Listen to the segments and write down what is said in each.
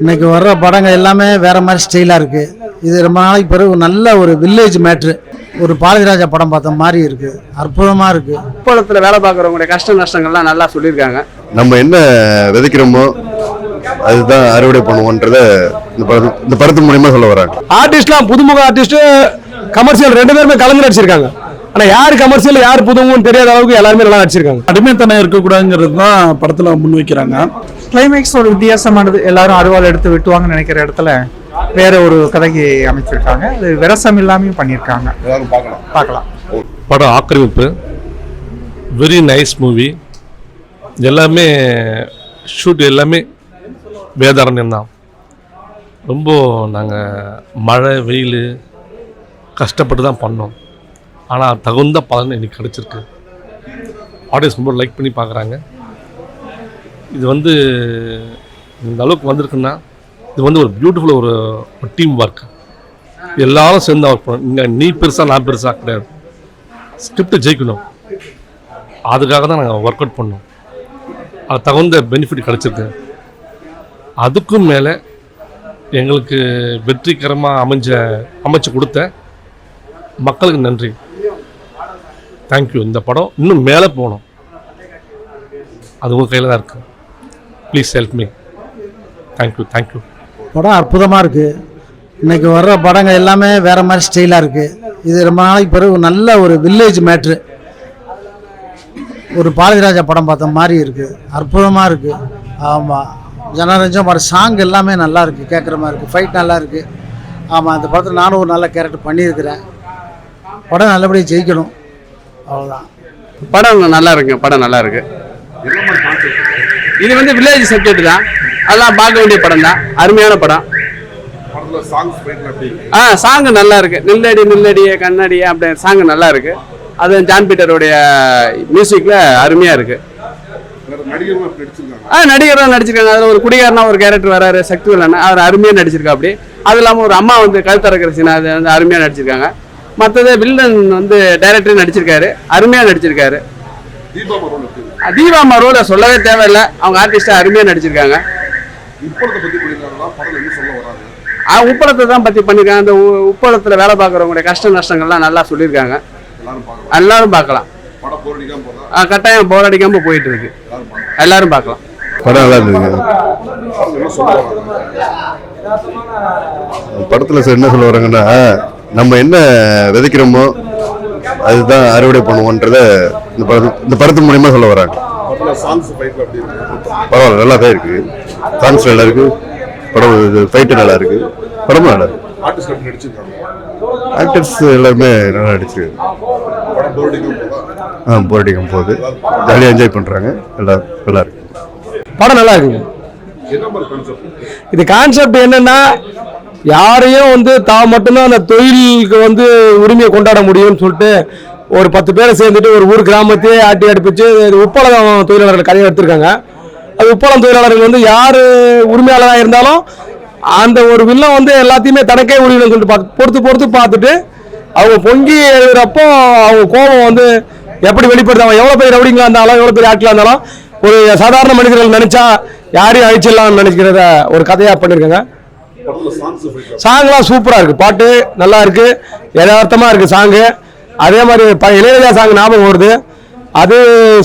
இன்னைக்கு வர்ற படங்கள் எல்லாமே வேற மாதிரி ஸ்டைலாக இருக்குது. இது ரொம்ப நாளைக்கு பிறகு நல்ல ஒரு வில்லேஜ் மேட்ரு, ஒரு பாரதிராஜா படம் பார்த்த மாதிரி இருக்குது. அற்புதமாக இருக்குது. உப்பளத்தில் வேலை பார்க்குறவங்களுடைய கஷ்ட நஷ்டங்கள்லாம் நல்லா சொல்லியிருக்காங்க. நம்ம என்ன விதைக்கிறோமோ அதுதான் அறுவடை பண்ணுவோன்றத இந்த படத்து மூலமா சொல்ல வராங்க. ஆர்டிஸ்ட்லாம் புதுமுக ஆர்டிஸ்ட் கமர்ஷியல் ரெண்டு பேருமே கலந்து நடிச்சிருக்காங்க. ஆனால் யார் கமர்ஷியல் யார் புதுமுகன்னு தெரியாத அளவுக்கு எல்லாருமே நல்லா நடிச்சிருக்காங்க. அடிமைத்தனம் இருக்கக்கூடாதுங்கிறது தான் படத்தில் முன்வைக்கிறாங்க. கிளைமேக்ஸ் ஒரு வித்தியாசமானது. எல்லாரும் அருவாள் எடுத்து வெட்டுவாங்கன்னு நினைக்கிற இடத்துல வேற ஒரு கதைக்கு அமைச்சிருக்காங்க. அது விரசம் இல்லாமையும் பண்ணியிருக்காங்க. பார்க்கலாம். படம் ஆக்கிரமிப்பு வெரி நைஸ் மூவி. எல்லாமே ஷூட் எல்லாமே வேதாரண்யம் தான். ரொம்ப நாங்கள் மழை வெயில் கஷ்டப்பட்டு தான் பண்ணோம். ஆனால் தகுந்த பலன் எனக்கு கிடச்சிருக்கு. ஆடியன்ஸ் ரொம்ப லைக் பண்ணி பார்க்குறாங்க. இது இந்த அளவுக்கு வந்திருக்குன்னா இது ஒரு பியூட்டிஃபுல் ஒரு டீம் ஒர்க். எல்லாரும் சேர்ந்து ஒர்க் பண்ணணும். இங்கே நீ பெருசாக நான் பெருசாக கிடையாது. ஸ்கிரிப்ட் ஜெயிக்கணும், அதுக்காக தான் நாங்கள் ஒர்க் அவுட் பண்ணோம். அது தகுந்த பெனிஃபிட் கிடச்சிருக்கு. அதுக்கும் மேலே எங்களுக்கு வெற்றிகரமாக அமைச்சு கொடுத்த மக்களுக்கு நன்றி, தேங்க்யூ. இந்த படம் இன்னும் மேலே போகணும், அது உங்கள் கையில் தான் இருக்குது. Please help me. தேங்க்யூ. படம் அற்புதமாக இருக்குது. இன்னைக்கு வர்ற படங்கள் எல்லாமே வேற மாதிரி ஸ்டைலாக இருக்குது. இது ரொம்ப நாளைக்கு பிறகு நல்ல ஒரு வில்லேஜ் மேட்ரு, ஒரு பாரதிராஜா படம் பார்த்த மாதிரி இருக்குது. அற்புதமாக இருக்குது. ஆமாம், ஜனரஞ்சம் மாதிரி சாங் எல்லாமே நல்லா இருக்குது, கேட்குற மாதிரி இருக்குது. ஃபைட் நல்லா இருக்குது. ஆமாம், அந்த படத்தில் நானும் ஒரு நல்ல கேரக்டர் பண்ணியிருக்கிறேன். படம் நல்லபடியாக ஜெயிக்கணும், அவ்வளோதான். படம் நல்லா இருக்குங்க. படம் நல்லா இருக்கு. இது வில்லேஜ் சப்ஜெக்ட் தான். அதெல்லாம் பார்க்க வேண்டிய படம் தான். அருமையான படம். சாங் நல்லா இருக்கு. நில்லடியே கண்ணடியே அப்படி சாங் நல்லா இருக்கு. அது ஜான் பீட்டருடைய மியூசிக்ல அருமையா இருக்கு. நடிகர்லாம் நடிச்சிருக்காங்க. அதில் ஒரு குடிகாரனா ஒரு கேரக்டர் வராரு, சக்திவேலன். அவர் அருமையாக நடிச்சிருக்கா. அப்படி அது இல்லாமல் ஒரு அம்மா கழுத்தறக்கிற சீன், அது அருமையாக நடிச்சிருக்காங்க. மற்றது வில்லன் டைரக்டரும் நடிச்சிருக்காரு, அருமையாக நடிச்சிருக்காரு. தீபாமா ரோல சொல்லவே தேவையில்லை, அவங்க ஆர்டிஸ்டா அருமையாக நடிச்சிருக்காங்க. உப்பளத்தை தான் பற்றி பண்ணியிருக்காங்க. அந்த உப்பளத்தில் வேலை பார்க்குறவங்களுடைய கஷ்ட நஷ்டங்கள்லாம் நல்லா சொல்லியிருக்காங்க. எல்லாரும் பார்க்கலாம். கட்டாயம் போர் அடிக்காம போயிட்டு இருக்கு. எல்லாரும் பார்க்கலாம். படம் நல்லா இருந்தது. படத்துல என்ன சொல்ல வராங்கன்னா, நம்ம என்ன விதைக்கிறோமோ அதுதான் அறுவடை பண்ணுவோன்றத இந்த படத்து மூலமா சொல்ல வராங்க. பரவாயில்ல, நல்லா தான் இருக்கு. சாங்ஸ் நல்லா இருக்கு. படம் ஃபைட்டு நல்லா இருக்கு. படமும் நல்லா இருக்கு. ஆக்டர்ஸ் எல்லாருமே நல்லா நடிச்சிருக்கு. போர்டிங்கும் போகுது, ஜாலியாக என்ஜாய் பண்ணுறாங்க. எல்லாரும் நல்லா இருக்கு. படம் நல்லா இருக்குங்க. இது கான்செப்ட் என்னன்னா, யாரையும் தான் மட்டும்தான் அந்த தொழிலுக்கு உரிமையை கொண்டாட முடியும்னு சொல்லிட்டு ஒரு 10 பேரை சேர்ந்துட்டு ஒரு ஊர் கிராமத்தையே ஆட்டி அடுப்பிச்சு உப்பளம் தொழிலாளர்கள் கதையை எடுத்திருக்காங்க. அது உப்பளம் தொழிலாளர்கள் யார் உரிமையாளராக இருந்தாலும் அந்த ஒரு வில்லம் எல்லாத்தையுமே தனக்கே உரிமைன்னு சொல்லிட்டு பொறுத்து பார்த்துட்டு அவங்க பொங்கி எழுதுறப்போ அவங்க கோபம் எப்படி வெளிப்படுத்தாங்க. எவ்வளோ பெரிய ரவுடிங்களா இருந்தாலும், எவ்வளோ பெரிய ஆட்களாக இருந்தாலும், ஒரு சாதாரண மனிதர்கள் நினைச்சா யாரையும் அழிச்சிடலாம்னு நினைக்கிறத ஒரு கதையாக பண்ணியிருக்காங்க. சாங்லாம் சூப்பராக இருக்குது. பாட்டு நல்லா இருக்குது, யதார்த்தமாக இருக்குது சாங்கு. அதே மாதிரி இளையராஜா சாங் ஞாபகம் வருது. அது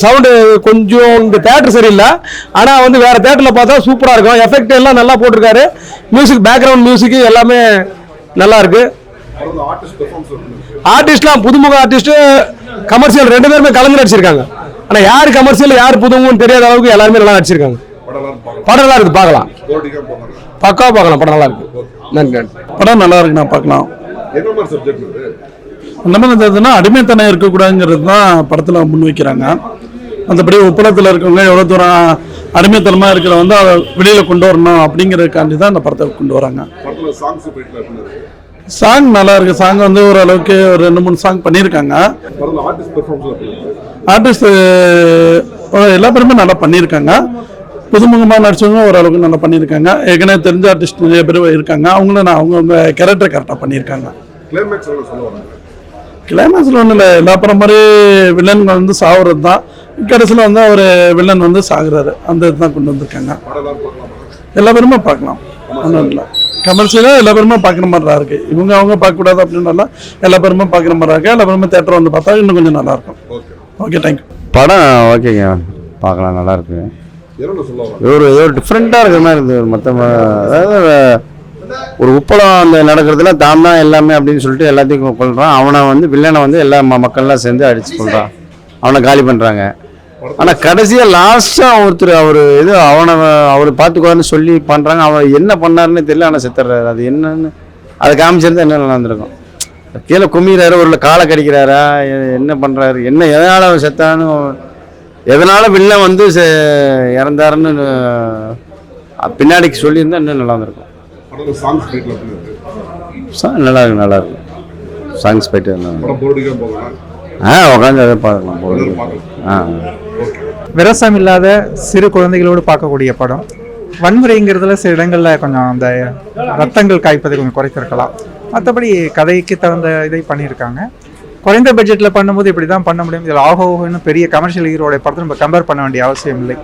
சவுண்டு கொஞ்சம் இந்த தேட்டர் சரியில்லை, ஆனால் வேறு தேட்டரில் பார்த்தா சூப்பராக இருக்கும். எஃபெக்ட் எல்லாம் நல்லா போட்டிருக்காரு. மியூசிக், பேக்ரவுண்ட் மியூசிக்கு எல்லாமே நல்லா இருக்குது. ஆர்டிஸ்ட்லாம் புதுமுக ஆர்டிஸ்ட் கமர்ஷியல் ரெண்டு பேருமே கலந்து நடிச்சிருக்காங்க. ஆனால் யார் கமர்ஷியல் யார் புதுமுகன்னு தெரியாத அளவுக்கு எல்லாருமே நல்லா நடிச்சிருக்காங்க. படம் நல்லா இருக்குது, பார்க்கலாம். பக்காவாக பார்க்கலாம். படம் நல்லா இருக்கு. நன்றி. படம் நல்லா இருக்கு, நான் பார்க்கலாம். அந்த மாதிரி அடிமைத்தனம் இருக்கக்கூடாதுங்கிறது தான் படத்தில் முன்வைக்கிறாங்க. மற்றபடி உப்பளத்தில் இருக்கவங்க எவ்வளோ தூரம் அடிமைத்தனமாக இருக்கிற அதை வெளியில் கொண்டு வரணும் அப்படிங்கிறதுக்காண்டி தான் அந்த படத்தை கொண்டு வராங்க. சாங் நல்லா இருக்கு. சாங் ஓரளவுக்கு ஒரு 2-3 சாங் பண்ணியிருக்காங்க. ஆர்டிஸ்ட் எல்லா பேருமே நல்லா பண்ணியிருக்காங்க. புதுமுகமாக நடிச்சவங்க ஓரளவுக்கு நல்லா பண்ணியிருக்காங்க. ஏற்கனவே தெரிஞ்ச ஆர்டிஸ்ட் நிறைய பேர் இருக்காங்க. அவங்களும் அவங்கவுங்க கேரக்டர் கரெக்டாக பண்ணியிருக்காங்க. கிளைமேக்ஸில் ஒன்றும் இல்லை, எல்லா படம் மாதிரி வில்லன் சாகுறது தான். கடைசியில் ஒரு வில்லன் சாகுறாரு. அந்த இதுதான் கொண்டு வந்திருக்காங்க. எல்லா பேருமே பார்க்கலாம். ஒன்றும் இல்லை. கமர்ஷியலாக எல்லா பேருமே பார்க்குற மாதிரி தான் இருக்குது. அவங்க பார்க்கக்கூடாது அப்படின்னால எல்லா பேருமே பார்க்குற மாதிரி இருக்கு. எல்லா பேருமே தேட்டர் வந்து பார்த்தா இன்னும் கொஞ்சம் நல்லாயிருக்கும். Okay, thank you. படம் ஓகேங்க, பார்க்கலாம், நல்லா இருக்கு. ஒரு டிஃப்ரெண்ட்டாக இருக்கிற மாதிரி இருக்குது. மற்ற அதாவது ஒரு உப்பளம் அந்த நடக்கிறதுல தான் எல்லாமே அப்படின்னு சொல்லிட்டு எல்லாத்தையும் கொள்கிறான். அவனை வந்து வில்லனை வந்து எல்லா மக்கள்லாம் சேர்ந்து அடித்து கொள்கிறான். அவனை காலி பண்ணுறாங்க. ஆனால் கடைசியாக லாஸ்ட்டாக ஒருத்தர் அவர் பார்த்துக்குவாருன்னு சொல்லி பண்ணுறாங்க. அவன் என்ன பண்ணாருன்னு தெரியல, ஆனால் செத்துறாரு. அது என்னன்னு அதை காமிச்சிருந்தா என்ன நடந்திருக்கும். கீழே குமிறாரு, ஒரு காலை கடிக்கிறாரா, என்ன பண்ணுறாரு, எதனால் அவன் செத்தான்னு, எதனால் வில்லன் வந்து இறந்தாருன்னு பின்னாடிக்கு சொல்லியிருந்தா இன்னும் நல்லா இருந்திருக்கும். நல்லா இருக்கு. சாங்ஸ் போயிட்டு உட்காந்து அதை பார்க்கலாம். விரசம் இல்லாத சிறு குழந்தைகளோடு பார்க்கக்கூடிய படம். வன்முறைங்கிறதுல சில இடங்களில் கொஞ்சம் அந்த ரத்தங்கள் காய்ப்பதை கொஞ்சம் குறைத்திருக்கலாம். மற்றபடி கதைக்கு தகுந்த இதை பண்ணியிருக்காங்க. குறைந்த பட்ஜெட்டில் பண்ணும்போது இப்படி தான் பண்ண முடியும். இதில் ஆகோன்னு பெரிய கமர்ஷியல் ஹீரோடைய படத்தை நம்ம கம்பேர் பண்ண வேண்டிய அவசியம் இல்லை.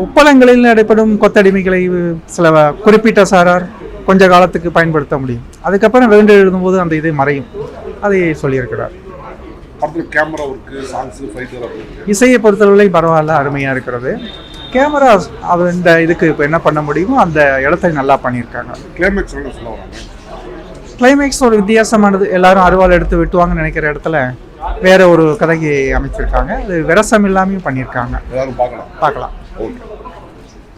உப்பளங்களில் நடைபெறும் கொத்தடிமைகளை சில குறிப்பிட்ட சாரார் கொஞ்ச காலத்துக்கு பயன்படுத்த முடியும். அதுக்கப்புறம் வேண்டு எழுதும்போது அந்த இதை மறையும். அதை சொல்லியிருக்கிறார். இசையை பொறுத்தவரை பரவாயில்ல, அருமையாக இருக்கிறது. கேமரா அவர் இந்த இதுக்கு இப்போ என்ன பண்ண முடியுமோ அந்த இடத்தை நல்லா பண்ணியிருக்காங்க. கிளைமேக்ஸ் ஒரு வித்தியாசமானது. எல்லாரும் அருவாள் எடுத்து வெட்டுவாங்கன்னு நினைக்கிற இடத்துல வேற ஒரு கதையை அமைச்சிருக்காங்க. அது விரசம் இல்லாமையும் பண்ணியிருக்காங்க. பார்க்கலாம்.